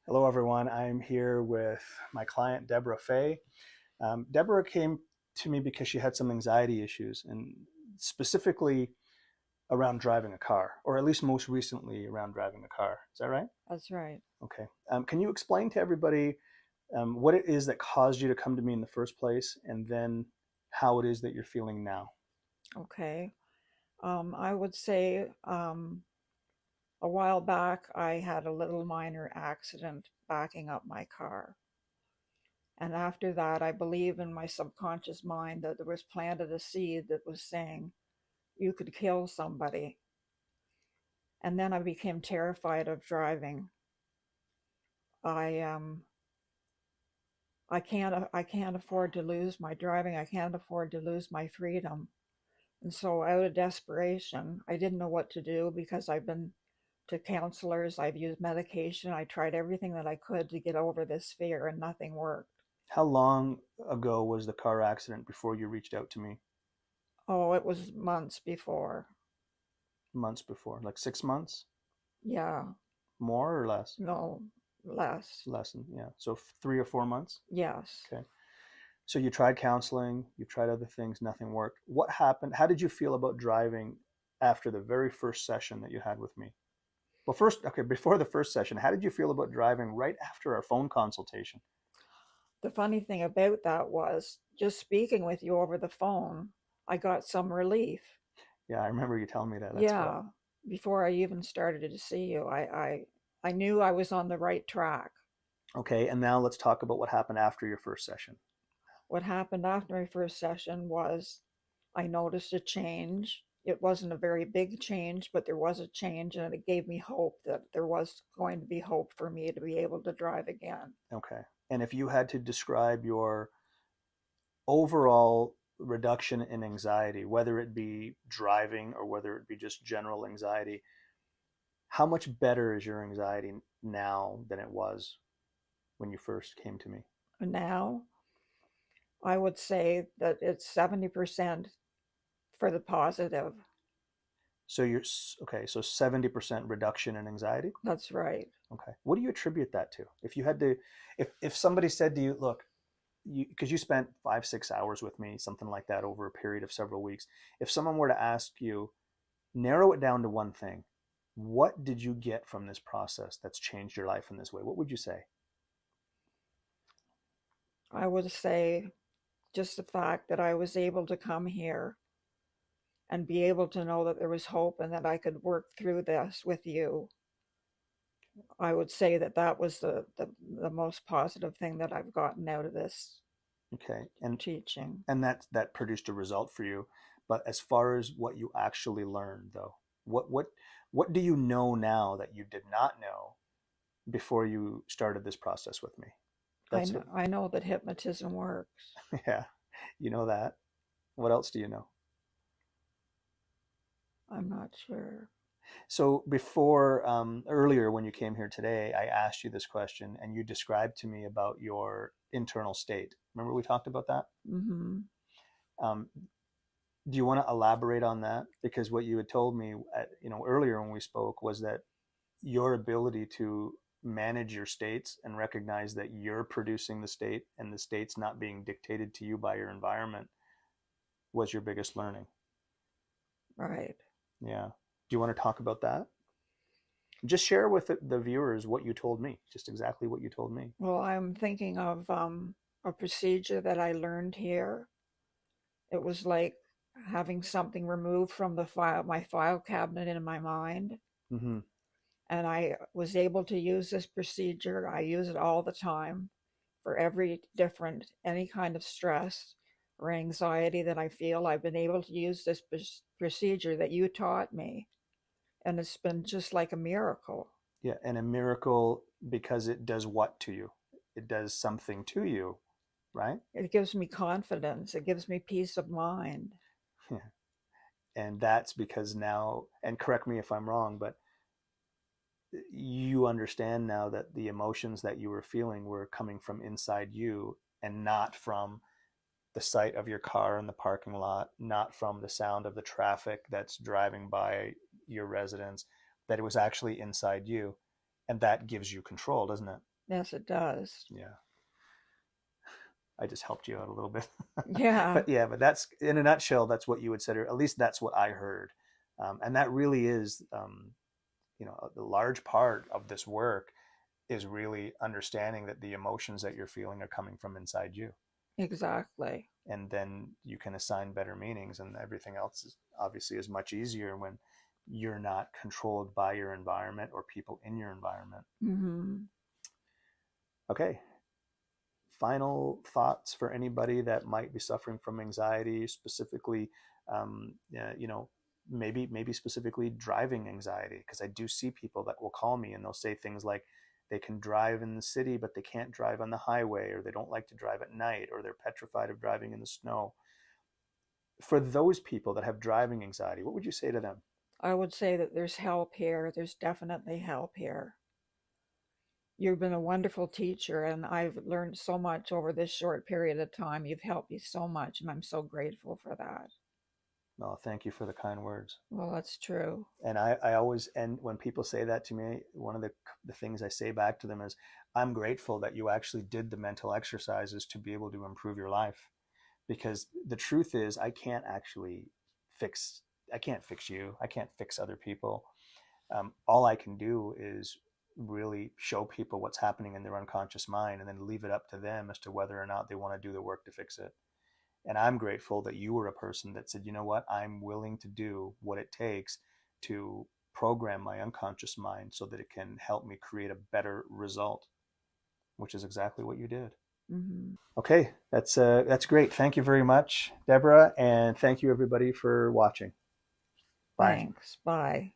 Hello, everyone. I'm here with my client, Deborah Faye. Deborah came to me because she had some anxiety issues, and specifically around driving a car, or at least most recently around driving a car. Is that right? That's right. Okay. Can you explain to everybody what it is that caused you to come to me in the first place, and then how it is that you're feeling now? Okay. I would say a while back I had a little minor accident backing up my car. And after that, I believe in my subconscious mind that there was planted a seed that was saying you could kill somebody. And then I became terrified of driving. I I can't afford to lose my driving. I can't afford to lose my freedom. And so out of desperation, I didn't know what to do because I've been to counselors, I've used medication, I tried everything that I could to get over this fear and nothing worked. How long ago was the car accident before you reached out to me? Oh, it was months before. Months before, like 6 months, Yeah, more or less? no, less. Less than, yeah. So 3 or 4 months. Yes. Okay. So you tried counseling, you tried other things, nothing worked. What happened? How did you feel about driving after the very first session that you had with me? Well, first, okay, before the first session, how did you feel about driving right after our phone consultation? The funny thing about that was just speaking with you over the phone, I got some relief. Yeah, I remember you telling me that. That's right. Yeah, before I even started to see you, I knew I was on the right track. Okay, and now let's talk about what happened after your first session. What happened after my first session was I noticed a change. It wasn't a very big change, but there was a change, and it gave me hope that there was going to be hope for me to be able to drive again. Okay. And if you had to describe your overall reduction in anxiety, whether it be driving or whether it be just general anxiety, how much better is your anxiety now than it was when you first came to me? And now I would say that it's 70% for the positive. So you're okay. So 70% reduction in anxiety. That's right. Okay. What do you attribute that to? If you had to, if somebody said to you, look, because you spent 5, 6 hours with me, something like that, over a period of several weeks. If someone were to ask you, narrow it down to one thing, what did you get from this process that's changed your life in this way? What would you say? I would say just the fact that I was able to come here and be able to know that there was hope and that I could work through this with you. I would say that that was the most positive thing that I've gotten out of this Okay. And teaching. that produced a result for you. But as far as what you actually learned, though, what do you know now that you did not know before you started this process with me? That's it. I know that hypnotism works. Yeah, you know that. What else do you know? I'm not sure. So before, earlier when you came here today, I asked you this question and you described to me about your internal state. Remember we talked about that? Mm-hmm. Um, do you want to elaborate on that? Because what you had told me, earlier when we spoke was that your ability to manage your states and recognize that you're producing the state and the state's not being dictated to you by your environment was your biggest learning. Right. Yeah. Do you want to talk about that? Just share with the viewers what you told me, just exactly what you told me. Well, I'm thinking of a procedure that I learned here. It was like having something removed from my file cabinet in my mind. Mm-hmm. And I was able to use this procedure. I use it all the time for every different, any kind of stress or anxiety that I feel. I've been able to use this procedure that you taught me, and it's been just like a miracle. Yeah, and a miracle because it does what to you? It does something to you, right? It gives me confidence, it gives me peace of mind. Yeah. And that's because now, and correct me if I'm wrong, but you understand now that the emotions that you were feeling were coming from inside you and not from the sight of your car in the parking lot, not from the sound of the traffic that's driving by your residence, that it was actually inside you. And that gives you control, doesn't it? Yes, it does. Yeah, I just helped you out a little bit. Yeah, But yeah, but that's in a nutshell, that's what you would say, or at least that's what I heard. And that really is, the large part of this work is really understanding that the emotions that you're feeling are coming from inside you. exactly. And then you can assign better meanings, and everything else is obviously is much easier when you're not controlled by your environment or people in your environment. Hmm. Okay, final thoughts for anybody that might be suffering from anxiety, specifically, maybe specifically driving anxiety, because I do see people that will call me and they'll say things like they can drive in the city but they can't drive on the highway, or they don't like to drive at night, or they're petrified of driving in the snow. For those people that have driving anxiety, what would you say to them? I would say that there's help here. There's definitely help here. You've been a wonderful teacher, and I've learned so much over this short period of time. You've helped me so much, and I'm so grateful for that. Oh, thank you for the kind words. Well, that's true. And I always, and when people say that to me, one of the things I say back to them is, I'm grateful that you actually did the mental exercises to be able to improve your life. Because the truth is, fix, I can't fix you. I can't fix other people. All I can do is really show people what's happening in their unconscious mind, and then leave it up to them as to whether or not they want to do the work to fix it. And I'm grateful that you were a person that said, you know what, I'm willing to do what it takes to program my unconscious mind so that it can help me create a better result, which is exactly what you did. Hmm. Okay, that's great. Thank you very much, Deborah, and thank you everybody for watching. Bye. Thanks. Bye.